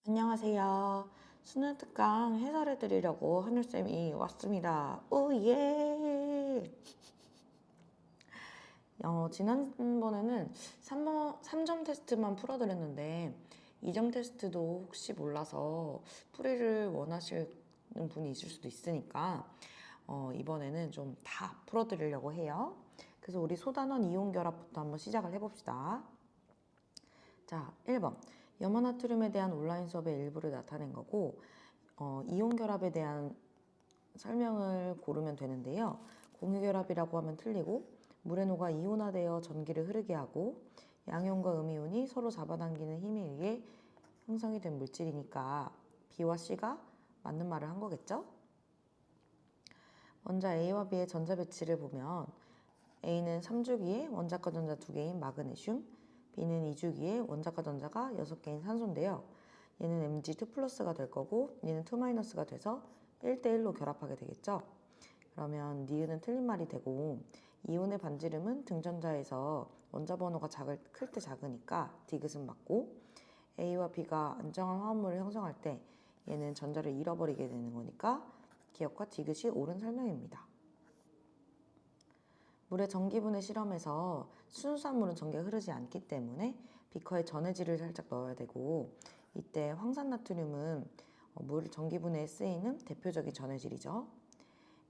안녕하세요. 수능 특강 해설해 드리려고 하늘쌤이 왔습니다. 오예! 지난번에는 3점 테스트만 풀어드렸는데 2점 테스트도 혹시 몰라서 풀이를 원하시는 분이 있을 수도 있으니까 이번에는 좀 다 풀어드리려고 해요. 그래서 우리 소단원 이온 결합부터 한번 시작을 해봅시다. 자, 1번. 염화나트륨에 대한 온라인 수업의 일부를 나타낸 거고, 이온 결합에 대한 설명을 고르면 되는데요. 공유결합이라고 하면 틀리고, 물에 녹아 이온화되어 전기를 흐르게 하고, 양이온과 음이온이 서로 잡아당기는 힘에 의해 형성이 된 물질이니까 B와 C가 맞는 말을 한 거겠죠? 원자 A와 B의 전자 배치를 보면 A는 3주기에 원자과 전자 2개인 마그네슘, B는 2주기에 원자과 전자가 6개인 산소인데요. 얘는 Mg2 플러스가 될 거고 얘는 2 마이너스가 돼서 1대1로 결합하게 되겠죠. 그러면 니은은 틀린 말이 되고 이온의 반지름은 등전자에서 원자 번호가 클 때 작으니까 디귿은 맞고 A와 B가 안정한 화합물을 형성할 때 얘는 전자를 잃어버리게 되는 거니까 기억과 디귿이 옳은 설명입니다. 물의 전기분해 실험에서 순수한 물은 전기가 흐르지 않기 때문에 비커에 전해질을 살짝 넣어야 되고 이때 황산나트륨은 물 전기분해에 쓰이는 대표적인 전해질이죠.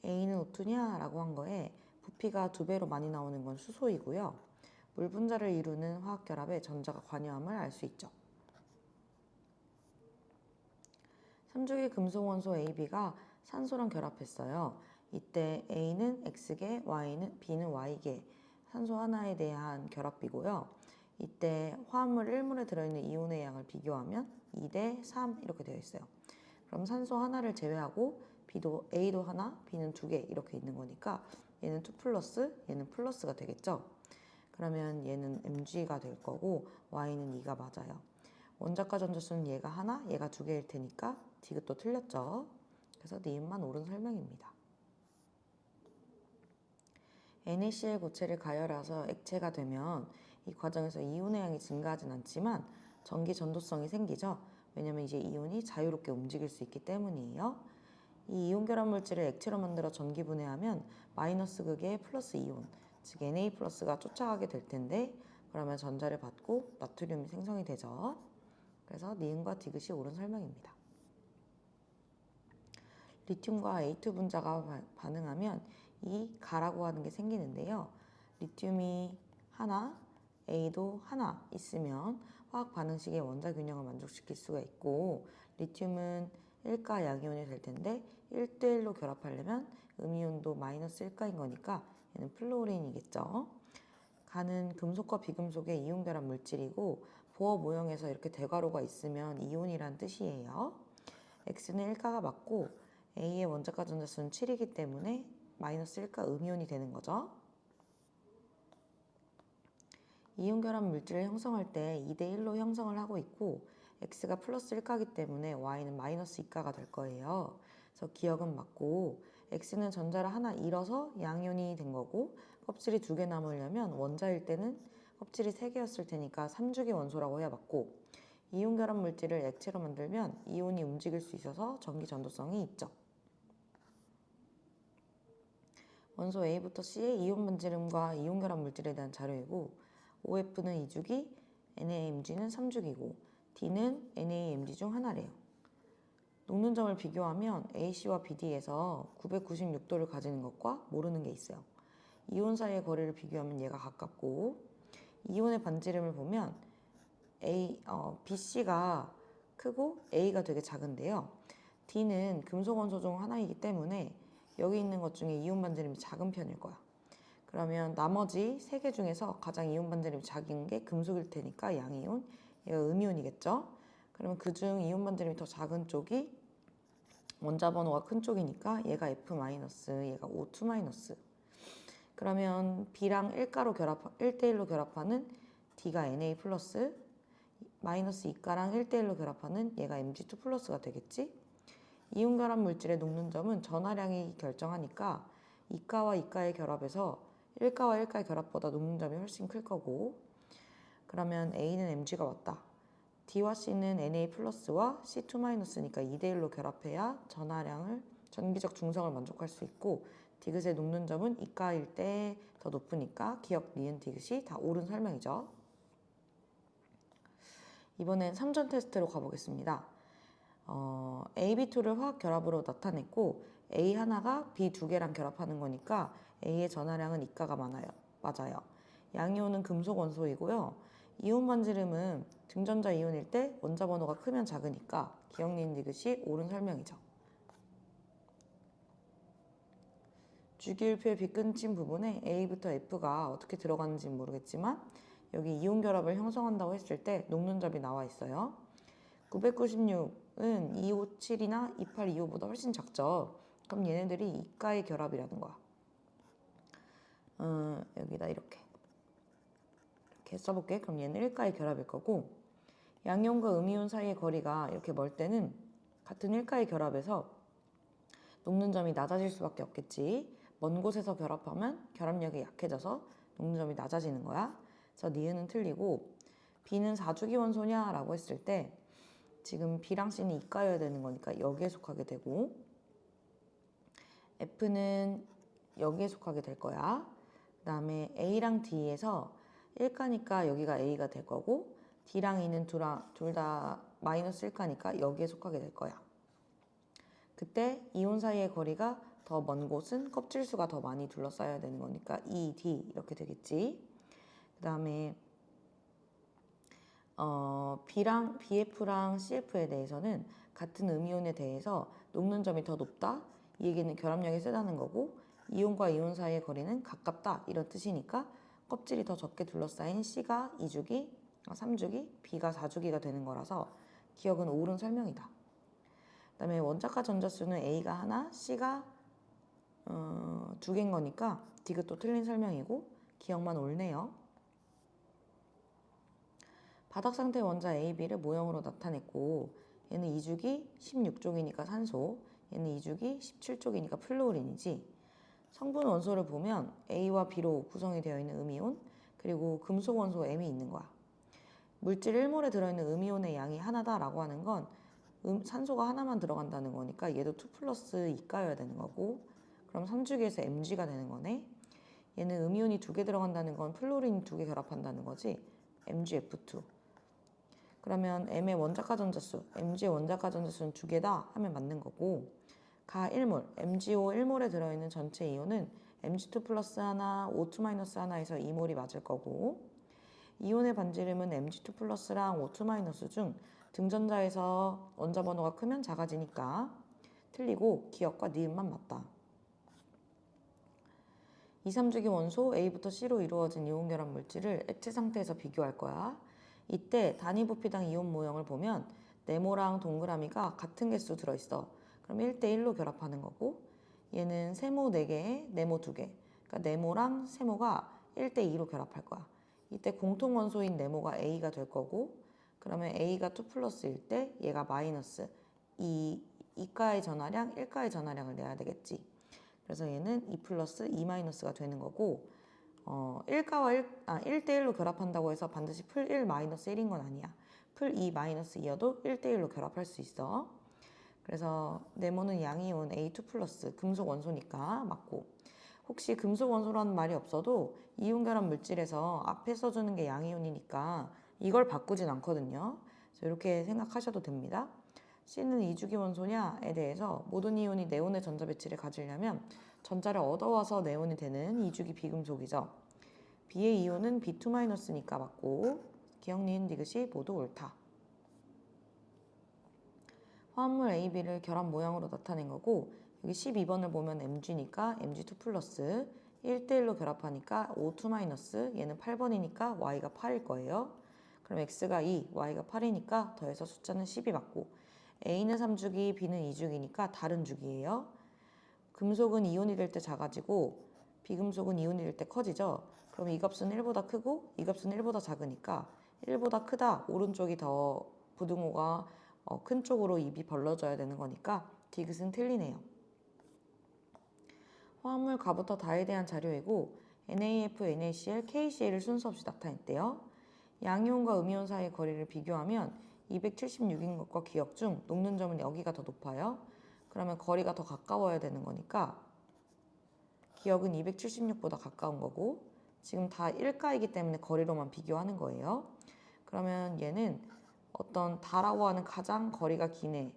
A는 O2냐? 라고 한 거에 부피가 2배로 많이 나오는 건 수소이고요. 물 분자를 이루는 화학결합에 전자가 관여함을 알 수 있죠. 3주기 금속 원소 AB가 산소랑 결합했어요. 이때 A는 X계, B는 Y계, 산소 하나에 대한 결합비고요. 이때 화합물 1몰에 들어있는 이온의 양을 비교하면 2대 3 이렇게 되어 있어요. 그럼 산소 하나를 제외하고 A도 하나, B는 2개 이렇게 있는 거니까 얘는 2 플러스, 얘는 플러스가 되겠죠. 그러면 얘는 Mg가 될 거고 Y는 2가 맞아요. 원자과 전자수는 얘가 하나, 얘가 2개일 테니까 디귿도 틀렸죠. 그래서 니은만 옳은 설명입니다. NaCl 고체를 가열해서 액체가 되면 이 과정에서 이온의 양이 증가하진 않지만 전기 전도성이 생기죠. 왜냐면 이제 이온이 자유롭게 움직일 수 있기 때문이에요. 이 이온 결합 물질을 액체로 만들어 전기 분해하면 마이너스 극의 플러스 이온, 즉 Na 플러스가 쫓아가게 될 텐데 그러면 전자를 받고 나트륨이 생성이 되죠. 그래서 니은과 디귿이 옳은 설명입니다. 리튬과 A2 분자가 반응하면 이 가라고 하는 게 생기는데요. 리튬이 하나, A도 하나 있으면 화학 반응식의 원자 균형을 만족시킬 수가 있고 리튬은 1가 양이온이 될 텐데 1대1로 결합하려면 음이온도 마이너스 1가인 거니까 얘는 플로린이겠죠. 가는 금속과 비금속의 이온 결합 물질이고 보어 모형에서 이렇게 대괄호가 있으면 이온이란 뜻이에요. X는 1가가 맞고 A의 원자과 전자수는 7이기 때문에 마이너스 1가 음이온이 되는 거죠. 이온 결합 물질을 형성할 때 2대1로 형성을 하고 있고 X가 플러스 1가기 때문에 Y는 마이너스 2가가 될 거예요. 그래서 기억은 맞고 X는 전자를 하나 잃어서 양이온이 된 거고 껍질이 2개 남으려면 원자일 때는 껍질이 3개였을 테니까 3주기 원소라고 해야 맞고 이온 결합 물질을 액체로 만들면 이온이 움직일 수 있어서 전기 전도성이 있죠. 원소 A부터 C의 이온 반지름과 이온 결합 물질에 대한 자료이고 OF는 2주기, NaMg는 3주기고 D는 NaMg 중 하나래요. 녹는 점을 비교하면 AC와 BD에서 996도를 가지는 것과 모르는 게 있어요. 이온 사이의 거리를 비교하면 얘가 가깝고 이온의 반지름을 보면 BC가 크고 A가 되게 작은데요. D는 금속 원소 중 하나이기 때문에 여기 있는 것 중에 이온 반지름이 작은 편일 거야. 그러면 나머지 3개 중에서 가장 이온 반지름이 작은 게 금속일 테니까 양이온, 얘가 음이온이겠죠. 그러면 그중 이온 반지름이 더 작은 쪽이 원자 번호가 큰 쪽이니까 얘가 F-, 얘가 O2-. 그러면 B랑 1대1로 결합하는 D가 Na+, 마이너스 2가랑 1대1로 결합하는 얘가 Mg2 플러스가 되겠지? 이온 결합 물질의 녹는 점은 전하량이 결정하니까 2가와 2가의 결합에서 1가와 1가의 결합보다 녹는 점이 훨씬 클 거고 그러면 A는 Mg가 맞다. D와 C는 Na 플러스와 C2 마이너스니까 2대1로 결합해야 전기적 중성을 만족할 수 있고 디귿의 녹는 점은 이가일 때 더 높으니까 기억, 니은, 디귿이 다 옳은 설명이죠. 이번엔 3전 테스트로 가보겠습니다. AB2를 화학 결합으로 나타냈고 A 하나가 B 두 개랑 결합하는 거니까 A의 전하량은 이가가 맞아요. 양이온은 금속 원소이고요. 이온 반지름은 등전자 이온일 때 원자 번호가 크면 작으니까 기억, 니은, 디귿이 옳은 설명이죠. 주기율표의 빗근친 부분에 A부터 F가 어떻게 들어가는지 모르겠지만 여기 이온 결합을 형성한다고 했을 때 녹는 점이 나와 있어요. 996은 257이나 2825보다 훨씬 작죠. 그럼 얘네들이 이가의 결합이라는 거야. 여기다 이렇게 써볼게. 그럼 얘는 1가의 결합일 거고 양이온과 음이온 사이의 거리가 이렇게 멀 때는 같은 1가의 결합에서 녹는 점이 낮아질 수밖에 없겠지. 먼 곳에서 결합하면 결합력이 약해져서 녹는 점이 낮아지는 거야. 그래서 니은은 틀리고 B는 4주기 원소냐 라고 했을 때 지금 B랑 C는 이가여야 되는 거니까 여기에 속하게 되고 F는 여기에 속하게 될 거야. 그 다음에 A랑 D에서 1가니까 여기가 A가 될 거고 D랑 E는 둘 다 마이너스 1가니까 여기에 속하게 될 거야. 그때 이온 사이의 거리가 더 먼 곳은 껍질수가 더 많이 둘러싸여야 되는 거니까 E, D 이렇게 되겠지. 그 다음에 BF랑 CF에 대해서는 같은 음이온에 대해서 녹는 점이 더 높다. 이 얘기는 결합력이 세다는 거고 이온과 이온 사이의 거리는 가깝다 이런 뜻이니까 껍질이 더 적게 둘러싸인 C가 2주기, 3주기, B가 4주기가 되는 거라서 기억은 옳은 설명이다. 그 다음에 원자가 전자수는 A가 하나, C가 두 개인 거니까 디귿도 틀린 설명이고 기억만 옳네요. 바닥 상태 원자 A, B를 모형으로 나타냈고 얘는 2주기 16쪽이니까 산소, 얘는 2주기 17쪽이니까 플루오린이지. 성분 원소를 보면 A와 B로 구성이 되어 있는 음이온 그리고 금속 원소 M이 있는 거야. 물질 1몰에 들어있는 음이온의 양이 하나다라고 하는 건 산소가 하나만 들어간다는 거니까 얘도 2 플러스 2가여야 되는 거고 그럼 3주기에서 Mg가 되는 거네. 얘는 음이온이 2개 들어간다는 건 플루오린이 2개 결합한다는 거지. MgF2. 그러면 M의 원자가 전자수, Mg의 원자가 전자수는 2개다 하면 맞는 거고 가 1몰, MgO 1몰에 들어있는 전체 이온은 Mg2 플러스 하나, O2 마이너스 하나에서 2몰이 맞을 거고 이온의 반지름은 Mg2 플러스랑 O2 마이너스 중 등전자에서 원자 번호가 크면 작아지니까 틀리고 기억과 니은만 맞다. 2, 3주기 원소 A부터 C로 이루어진 이온 결합 물질을 액체 상태에서 비교할 거야. 이때 단위 부피당 이온 모형을 보면 네모랑 동그라미가 같은 개수 들어있어. 그럼 1대1로 결합하는 거고 얘는 세모 4개에 네모 2개. 그러니까 네모랑 세모가 1대2로 결합할 거야. 이때 공통 원소인 네모가 A가 될 거고 그러면 A가 2 플러스일 때 얘가 마이너스 2가의 전하량, 1가의 전하량을 내야 되겠지. 그래서 얘는 2 플러스 2 마이너스가 되는 거고 1대1로 결합한다고 해서 반드시 풀 1 마이너스 1인 건 아니야. 풀 2 마이너스 2여도 1대1로 결합할 수 있어. 그래서 네모는 양이온 A2 플러스 금속 원소니까 맞고 혹시 금속 원소라는 말이 없어도 이온 결합 물질에서 앞에 써주는 게 양이온이니까 이걸 바꾸진 않거든요. 그래서 이렇게 생각하셔도 됩니다. C는 2주기 원소냐에 대해서 모든 이온이 네온의 전자 배치를 가지려면 전자를 얻어와서 네온이 되는 2주기 비금속이죠. B의 이온은 B2-니까 맞고 기억, 니은, 디귿이 모두 옳다. 화합물 A, B를 결합 모양으로 나타낸 거고 여기 12번을 보면 Mg니까 Mg2 플러스 1대1로 결합하니까 O2 얘는 8번이니까 Y가 8일 거예요. 그럼 X가 2, Y가 8이니까 더해서 숫자는 10이 맞고 A는 3주기, B는 2주기니까 다른 주기예요. 금속은 이온이 될 때 작아지고 비금속은 이온이 될 때 커지죠. 그럼 이 값은 1보다 크고 이 값은 1보다 작으니까 1보다 크다, 오른쪽이 더 부등호가 큰 쪽으로 입이 벌러져야 되는 거니까 디귿은 틀리네요. 화합물 가부터 다에 대한 자료이고 NaF, NaCl, KCl을 순서 없이 나타냈대요. 양이온과 음이온 사이의 거리를 비교하면 276인 것과 기억 중 녹는 점은 여기가 더 높아요. 그러면 거리가 더 가까워야 되는 거니까 기억은 276보다 가까운 거고 지금 다 1가이기 때문에 거리로만 비교하는 거예요. 그러면 얘는 어떤 다라고 하는 가장 거리가 긴 애를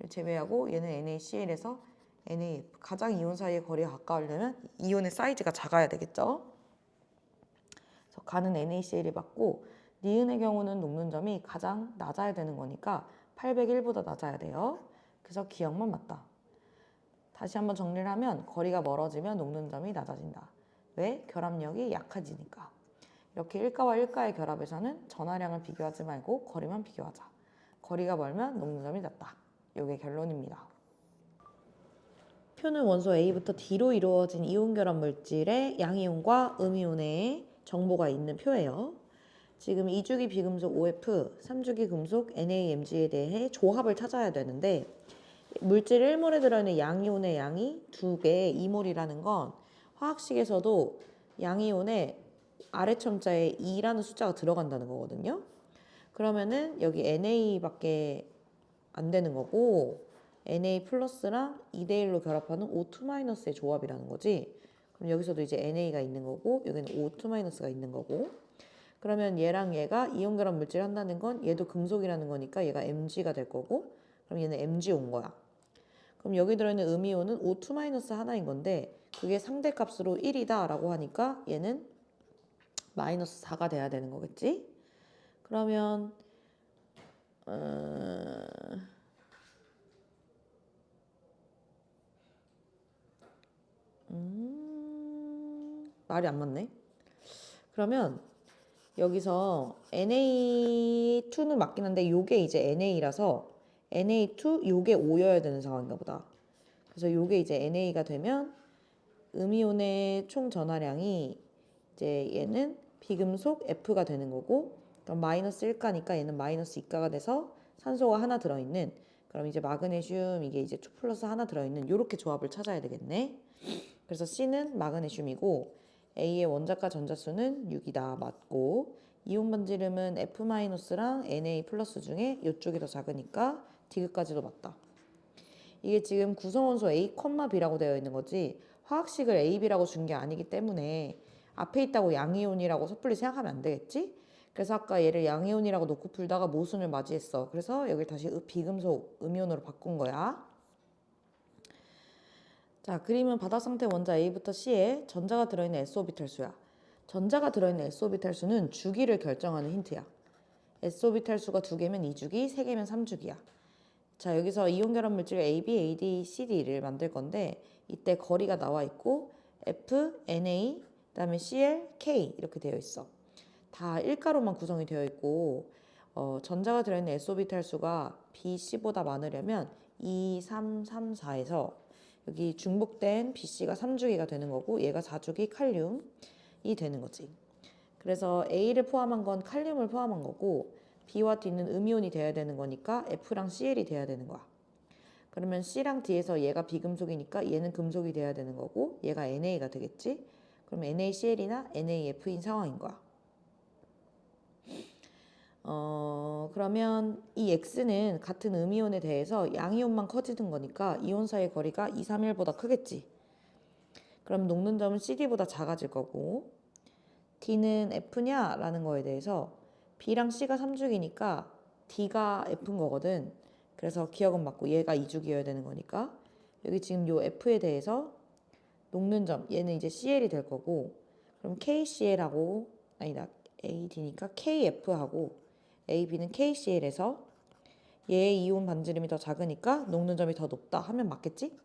제외하고 얘는 NaCl에서 NaF 가장 이온 사이의 거리가 가까우려면 이온의 사이즈가 작아야 되겠죠. 그래서 가는 NaCl이 맞고 니은의 경우는 녹는 점이 가장 낮아야 되는 거니까 801보다 낮아야 돼요. 그래서 기억만 맞다. 다시 한번 정리를 하면 거리가 멀어지면 녹는 점이 낮아진다. 왜? 결합력이 약해지니까. 이렇게 1가와 1가의 결합에서는 전하량을 비교하지 말고 거리만 비교하자. 거리가 멀면 녹는 점이 낮다. 이게 결론입니다. 표는 원소 A부터 D로 이루어진 이온 결합 물질의 양이온과 음이온의 정보가 있는 표예요. 지금 2주기 비금속 OF, 3주기 금속 NaMg에 대해 조합을 찾아야 되는데 물질 1몰에 들어있는 양이온의 양이 2배 2몰이라는 건 화학식에서도 양이온의 아래첨자에 2라는 숫자가 들어간다는 거거든요. 그러면은 여기 NA밖에 안 되는 거고 Na 플러스랑 2대1로 결합하는 O2-의 조합이라는 거지. 그럼 여기서도 이제 NA가 있는 거고 여기는 O2-가 있는 거고 그러면 얘랑 얘가 이온 결합 물질 한다는 건 얘도 금속이라는 거니까 얘가 Mg가 될 거고 그럼 얘는 Mg 온 거야. 그럼 여기 들어있는 음이온은 O2- 하나인 건데 그게 상대값으로 1이다 라고 하니까 얘는 마이너스 4가 돼야 되는 거겠지? 그러면 말이 안 맞네. 그러면 여기서 Na2는 맞긴 한데 요게 이제 NA라서 Na2 요게 5여야 되는 상황인가 보다. 그래서 요게 이제 NA가 되면 음이온의 총 전하량이 이제 얘는 비금속 F가 되는 거고 그럼 마이너스 1가니까 얘는 마이너스 2가가 돼서 산소가 하나 들어있는 그럼 이제 마그네슘 이게 이제 2 플러스 하나 들어있는 요렇게 조합을 찾아야 되겠네. 그래서 C는 마그네슘이고 A의 원자과 전자수는 6이다 맞고 이온 반지름은 F-랑 Na 플러스 중에 이쪽이 더 작으니까 D까지도 맞다. 이게 지금 구성원소 A, B라고 되어 있는 거지 화학식을 A, B라고 준 게 아니기 때문에 앞에 있다고 양이온이라고 섣불리 생각하면 안 되겠지? 그래서 아까 얘를 양이온이라고 놓고 풀다가 모순을 맞이했어. 그래서 여기 다시 비금속 음이온으로 바꾼 거야. 자, 그림은 바닥 상태 원자 A부터 C에 전자가 들어있는 S오비탈 수야. 전자가 들어있는 S오비탈 수는 주기를 결정하는 힌트야. S오비탈 수가 2개면 2주기, 3개면 3주기야. 자, 여기서 이온 결합 물질 AB, AD, CD를 만들 건데 이때 거리가 나와 있고 F, Na, 그다음에 Cl, K 이렇게 되어 있어. 다 1가로만 구성이 되어 있고 전자가 들어있는 S오비탈 수가 BC보다 많으려면 2, 3, 3, 4에서 여기 중복된 BC가 3주기가 되는 거고 얘가 4주기 칼륨이 되는 거지. 그래서 A를 포함한 건 칼륨을 포함한 거고 B와 D는 음이온이 돼야 되는 거니까 F랑 CL이 돼야 되는 거야. 그러면 C랑 D에서 얘가 비금속이니까 얘는 금속이 돼야 되는 거고 얘가 NA가 되겠지? 그럼 NaCl이나 NaF인 상황인 거야. 그러면 이 X는 같은 음이온에 대해서 양이온만 커지는 거니까 이온 사이의 거리가 2, 3, 1보다 크겠지. 그럼 녹는 점은 CD보다 작아질 거고 D는 F냐? 라는 거에 대해서 B랑 C가 3주기니까 D가 F인 거거든. 그래서 기억은 맞고 얘가 2주기여야 되는 거니까 여기 지금 요 F에 대해서 녹는 점 얘는 이제 CL이 될 거고 그럼 KCL하고 아니다 AD니까 KF하고 AB는 KCl에서 얘의 이온 반지름이 더 작으니까 녹는 점이 더 높다 하면 맞겠지?